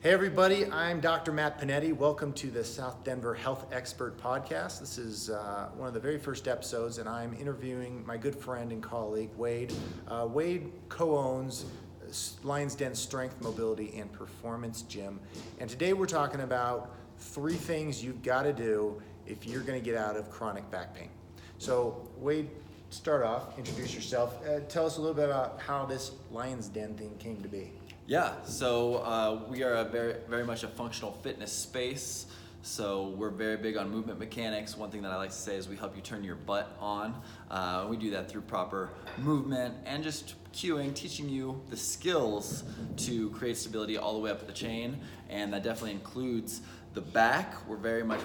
Hey everybody, I'm Dr. Matt Pennetti. Welcome to the South Denver Health Expert Podcast. This is one of the very first episodes, and I'm interviewing my good friend and colleague, Wade. Wade co-owns Lions Den Strength, Mobility, and Performance Gym. And today we're talking about 3 things you've got to do if you're going to get out of chronic back pain. So Wade, start off, introduce yourself. Tell us a little bit about how this Lions Den thing came to be. Yeah, so we are very much a functional fitness space. So we're very big on movement mechanics. One thing that I like to say is we help you turn your butt on. We do that through proper movement and just cueing, teaching you the skills to create stability all the way up the chain. And that definitely includes the back. We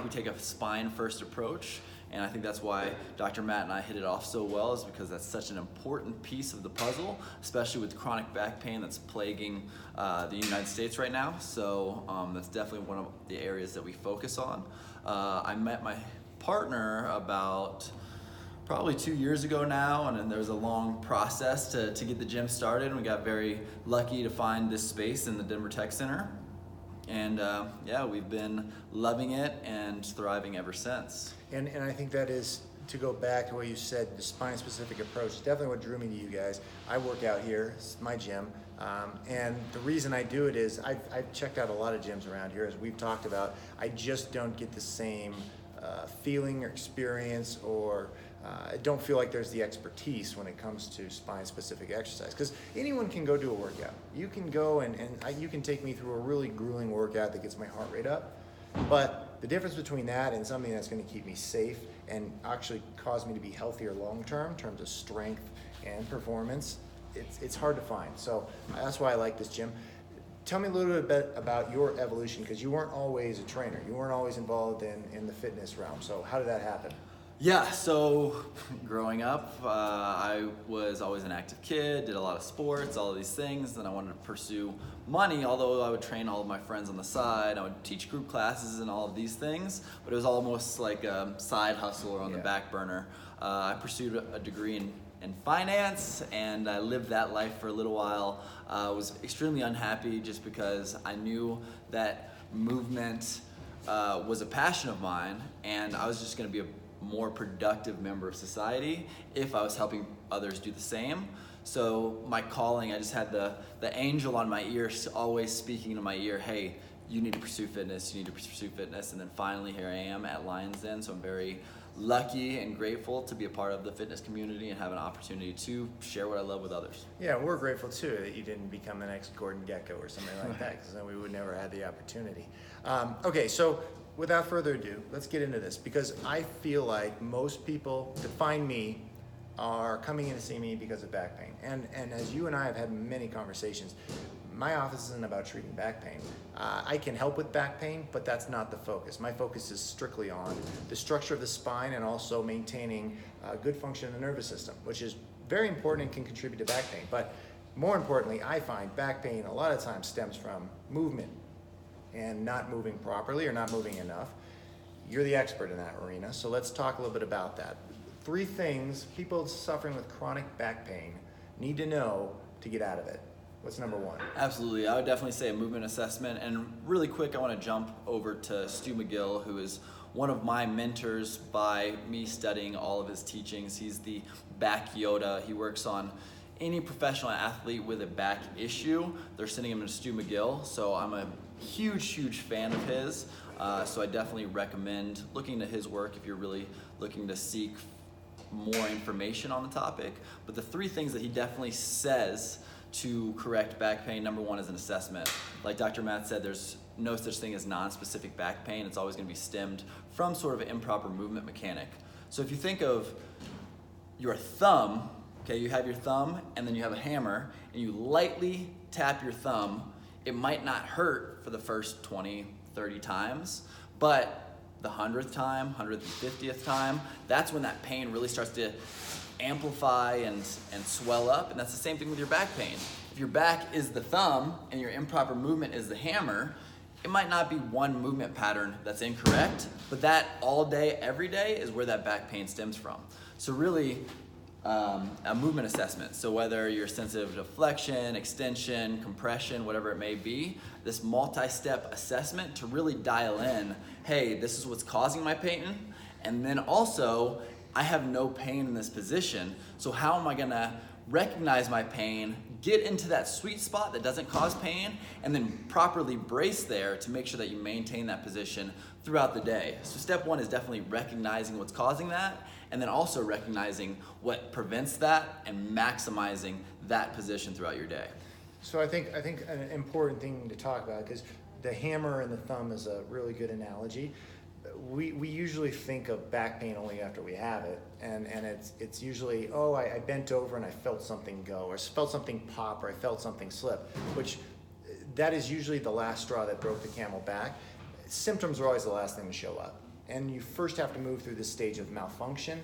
take a spine first approach. And I think that's why Dr. Matt and I hit it off so well, is because that's such an important piece of the puzzle, especially with chronic back pain that's plaguing the United States right now. So that's definitely one of the areas that we focus on. I met my partner about probably 2 years ago now, and then there was a long process to get the gym started. And we got very lucky to find this space in the Denver Tech Center. And we've been loving it and thriving ever since. And I think that is, to go back to what you said, the spine-specific approach is definitely what drew me to you guys. I work out here, it's my gym, and the reason I do it is I've checked out a lot of gyms around here, as we've talked about. I just don't get the same feeling or experience, or I don't feel like there's the expertise when it comes to spine-specific exercise, because anyone can go do a workout. You can go and you can take me through a really grueling workout that gets my heart rate up, but the difference between that and something that's going to keep me safe and actually cause me to be healthier long-term in terms of strength and performance, it's hard to find. So that's why I like this gym. Tell me a little bit about your evolution, because you weren't always a trainer. You weren't always involved in the fitness realm. So how did that happen? Yeah, so growing up, I was always an active kid, did a lot of sports, all of these things, and I wanted to pursue money, although I would train all of my friends on the side. I would teach group classes and all of these things, but it was almost like a side hustle or on the back burner. I pursued a degree in finance, and I lived that life for a little while. I was extremely unhappy just because I knew that movement was a passion of mine, and I was just going to be a more productive member of society if I was helping others do the same. So my calling, I just had the angel on my ear always speaking to my ear, hey, you need to pursue fitness, you need to pursue fitness. And then finally here I am at Lions Den. So I'm very lucky and grateful to be a part of the fitness community and have an opportunity to share what I love with others. Yeah, we're grateful too that you didn't become the next Gordon Gekko or something like that, because then we would never have the opportunity. Okay, so without further ado, let's get into this, because I feel like most people that find me are coming in to see me because of back pain. And as you and I have had many conversations, my office isn't about treating back pain. I can help with back pain, but that's not the focus. My focus is strictly on the structure of the spine and also maintaining good function of the nervous system, which is very important and can contribute to back pain. But more importantly, I find back pain a lot of times stems from movement and not moving properly or not moving enough. You're the expert in that arena, so let's talk a little bit about that. 3 things people suffering with chronic back pain need to know to get out of it. What's number 1? Absolutely, I would definitely say a movement assessment. And really quick, I want to jump over to Stu McGill, who is one of my mentors by me studying all of his teachings. He's the back Yoda. He works on any professional athlete with a back issue. They're sending him to Stu McGill, so I'm a huge fan of his. So I definitely recommend looking at his work if you're really looking to seek more information on the topic. But the 3 things that he definitely says to correct back pain, number 1 is an assessment. Like Dr. Matt said, there's no such thing as non-specific back pain. It's always going to be stemmed from sort of an improper movement mechanic. So if you think of your thumb, okay, you have your thumb and then you have a hammer and you lightly tap your thumb, it might not hurt for the first 20, 30 times, but the 100th time, 150th time, that's when that pain really starts to amplify and swell up. And that's the same thing with your back pain. If your back is the thumb and your improper movement is the hammer, it might not be one movement pattern that's incorrect, but that all day, every day is where that back pain stems from. So really, a movement assessment. So whether you're sensitive to flexion, extension, compression, whatever it may be, this multi-step assessment to really dial in, hey, this is what's causing my pain, and then also, I have no pain in this position, so how am I gonna recognize my pain, get into that sweet spot that doesn't cause pain, and then properly brace there to make sure that you maintain that position throughout the day. So step one is definitely recognizing what's causing that, and then also recognizing what prevents that and maximizing that position throughout your day. So I think an important thing to talk about, because the hammer and the thumb is a really good analogy. We usually think of back pain only after we have it, and it's usually, oh, I bent over and I felt something go, or felt something pop, or I felt something slip, which that is usually the last straw that broke the camel back. Symptoms are always the last thing to show up, and you first have to move through this stage of malfunction,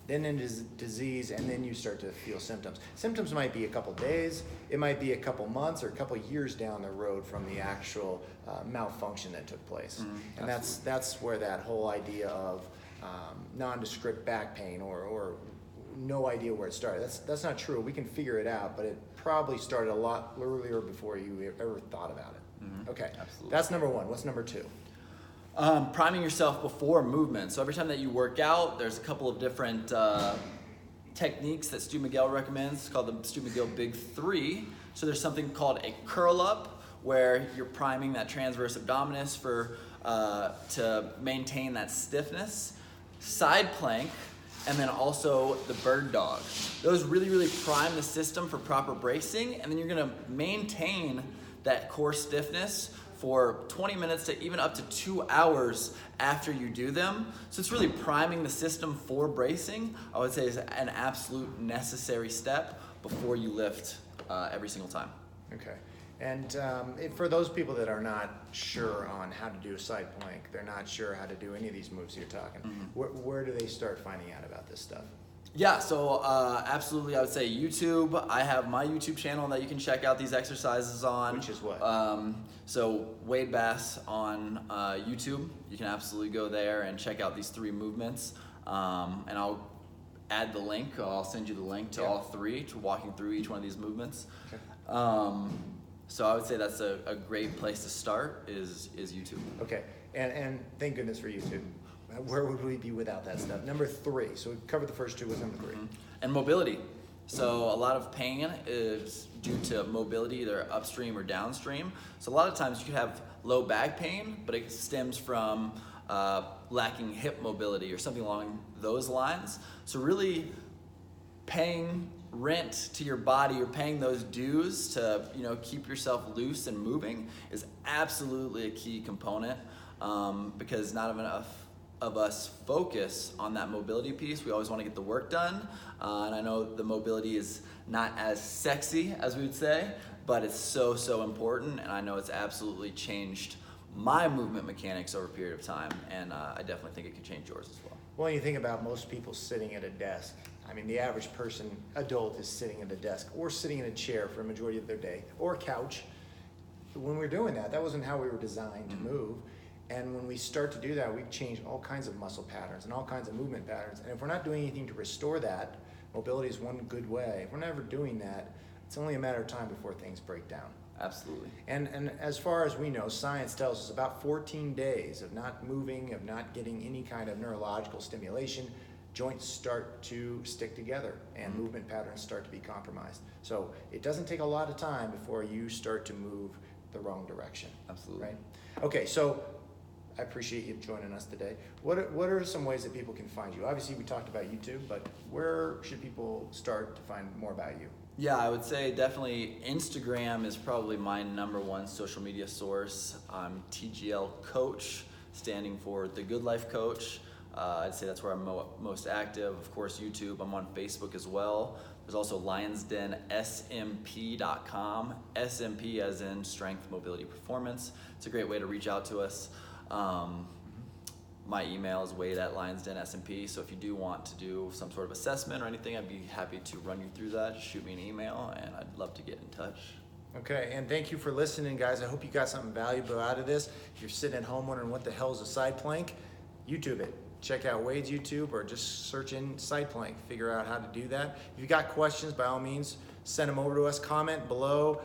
then into disease, and then you start to feel symptoms. Symptoms might be a couple days, it might be a couple months, or a couple years down the road from the actual malfunction that took place. And that's where that whole idea of nondescript back pain or no idea where it started. That's not true. We can figure it out, but it probably started a lot earlier before you ever thought about it. Okay, absolutely. That's number one. What's number two? Priming yourself before movement. So every time that you work out, there's a couple of different techniques that Stu Miguel recommends. It's called the Stu Miguel Big Three. So there's something called a curl up, where you're priming that transverse abdominis to maintain that stiffness. Side plank, and then also the bird dog. Those really prime the system for proper bracing, and then you're gonna maintain that core stiffness for 20 minutes to even up to 2 hours after you do them. So it's really priming the system for bracing. I would say is an absolute necessary step before you lift every single time. Okay. And for those people that are not sure on how to do a side plank, they're not sure how to do any of these moves you're talking, where do they start finding out about this stuff? Yeah, so absolutely, I would say YouTube. I have my YouTube channel that you can check out these exercises on. Which is what? So Wade Bass on YouTube. You can absolutely go there and check out these three movements. And I'll add the link. I'll send you the link to all three, to walking through each one of these movements. Okay. So I would say that's a great place to start is YouTube. Okay, and thank goodness for YouTube. Where would we be without that stuff? Number three. So we covered the first two. What's number three? And mobility. So a lot of pain is due to mobility, either upstream or downstream. So a lot of times you could have low back pain, but it stems from lacking hip mobility or something along those lines. So really paying rent to your body or paying those dues to keep yourself loose and moving is absolutely a key component, because not enough of us focus on that mobility piece. We always want to get the work done, and I know the mobility is not as sexy as we would say, but it's so important, and I know it's absolutely changed my movement mechanics over a period of time, and I definitely think it could change yours as well. Well, you think about most people sitting at a desk. I mean, the average adult is sitting at a desk or sitting in a chair for a majority of their day, or a couch. When we're doing that wasn't how we were designed to move. And when we start to do that, we've changed all kinds of muscle patterns and all kinds of movement patterns. And if we're not doing anything to restore that, mobility is one good way. If we're never doing that, it's only a matter of time before things break down. Absolutely. And as far as we know, science tells us about 14 days of not moving, of not getting any kind of neurological stimulation, joints start to stick together and movement patterns start to be compromised. So it doesn't take a lot of time before you start to move the wrong direction. Absolutely. Right? Okay, so I appreciate you joining us today. What are some ways that people can find you? Obviously, we talked about YouTube, but where should people start to find more about you? Yeah, I would say definitely Instagram is probably my #1 social media source. I'm TGL Coach, standing for The Good Life Coach. I'd say that's where I'm most active. Of course, YouTube. I'm on Facebook as well. There's also lionsdensmp.com. SMP as in Strength, Mobility, Performance. It's a great way to reach out to us. My email is wade@lionsdensmp, so if you do want to do some sort of assessment or anything, I'd be happy to run you through that. Just shoot me an email, and I'd love to get in touch. Okay, and thank you for listening, guys. I hope you got something valuable out of this. If you're sitting at home wondering what the hell is a side plank, YouTube it. check out Wade's YouTube or just search in SidePlank, figure out how to do that. If you've got questions, by all means, send them over to us, comment below.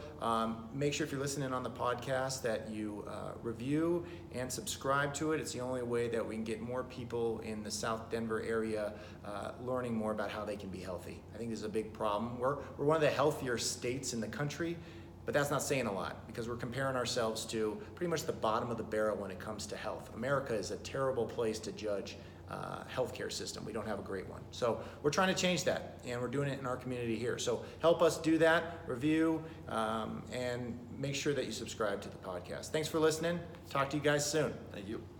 Make sure if you're listening on the podcast that you review and subscribe to it. It's the only way that we can get more people in the South Denver area learning more about how they can be healthy. I think this is a big problem. We're one of the healthier states in the country, but that's not saying a lot because we're comparing ourselves to pretty much the bottom of the barrel when it comes to health. America is a terrible place to judge healthcare system. We don't have a great one. So we're trying to change that, and we're doing it in our community here. So help us do that, review, and make sure that you subscribe to the podcast. Thanks for listening. Talk to you guys soon. Thank you.